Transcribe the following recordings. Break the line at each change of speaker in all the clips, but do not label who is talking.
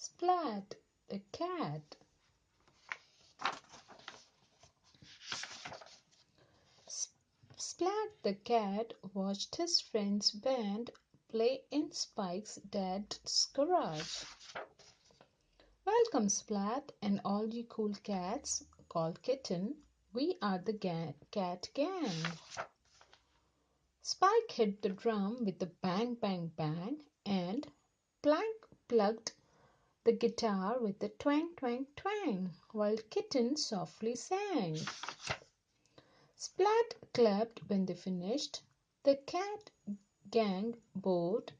Splat, the cat. Splat the cat watched his friend's band play in Spike's dad's garage. Welcome, Splat, and all you cool cats, called Kitten. We are the cat gang. Spike hit the drum with a bang, bang, bang, and Plank plugged the guitar with a twang, twang, twang, while Kitten softly sang. Splat clapped when they finished. The cat gang bowed,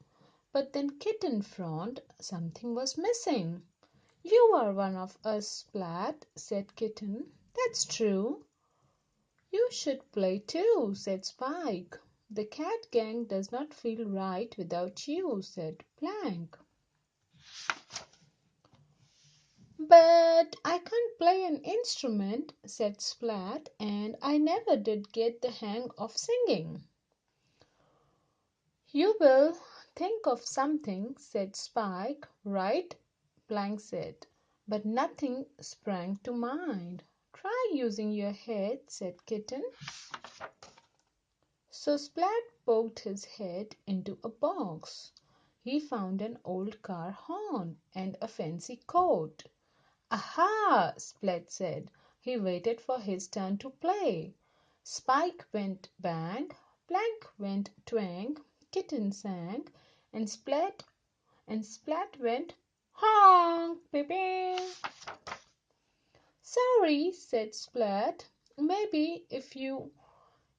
but then Kitten frowned. Something was missing. You are one of us, Splat, said Kitten. That's true. You should play too, said Spike. The cat gang does not feel right without you, said Plank. But I can't play an instrument, said Splat, and I never did get the hang of singing. You will think of something, said Spike. Right, Plank said, but nothing sprang to mind. Try using your head, said Kitten. So Splat poked his head into a box. He found an old car horn and a fancy coat. Aha! Splat said. He waited for his turn to play. Spike went bang, Plank went twang, Kitten sang, and Splat went honk, beep, beep. Sorry, said Splat. Maybe if you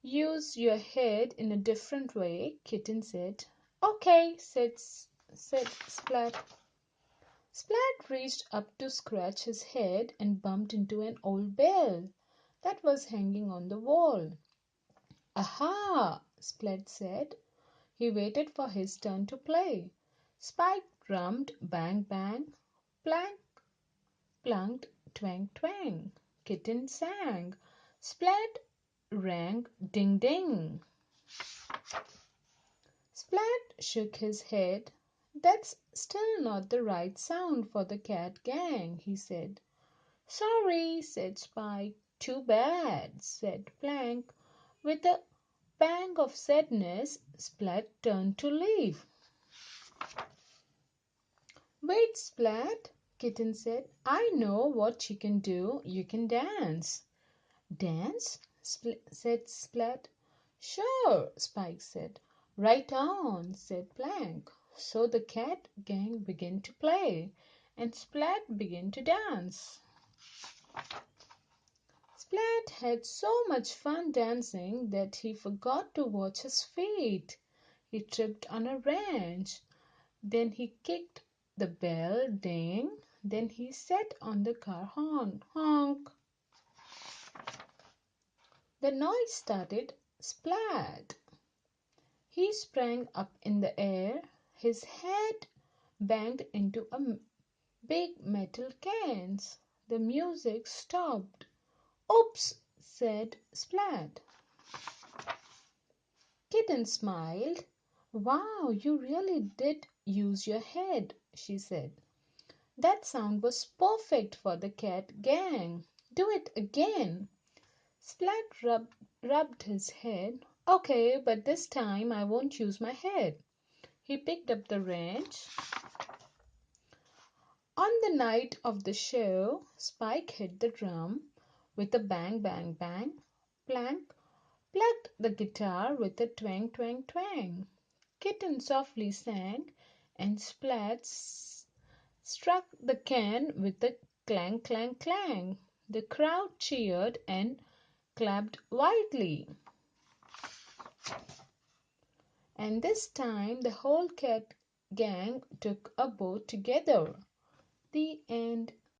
use your head in a different way, Kitten said. Okay, said Splat. Splat reached up to scratch his head and bumped into an old bell that was hanging on the wall. Aha! Splat said. He waited for his turn to play. Spike drummed bang bang, Plank plunked twang twang. Kitten sang. Splat rang ding ding. Splat shook his head. That's still not the right sound for the cat gang, he said. Sorry, said Spike. Too bad, said Plank. With a pang of sadness, Splat turned to leave. Wait, Splat, Kitten said. I know what you can do. You can dance. Dance? Said Splat. Sure, Spike said. Right on, said Plank. So the cat gang began to play, and Splat began to dance. Splat had so much fun dancing that he forgot to watch his feet. He tripped on a wrench. Then he kicked the bell, ding. Then he sat on the car horn, honk. The noise started, splat. He sprang up in the air. His head banged into a big metal cans. The music stopped. Oops, said Splat. Kitten smiled. Wow, you really did use your head, she said. That sound was perfect for the cat gang. Do it again. Splat rubbed his head. Okay, but this time I won't use my head. He picked up the wrench. On the night of the show, Spike hit the drum with a bang, bang, bang. Plank plucked the guitar with a twang, twang, twang. Kitten softly sang, and Splat struck the can with a clang, clang, clang. The crowd cheered and clapped wildly. And this time the whole cat gang took a bow together. The end.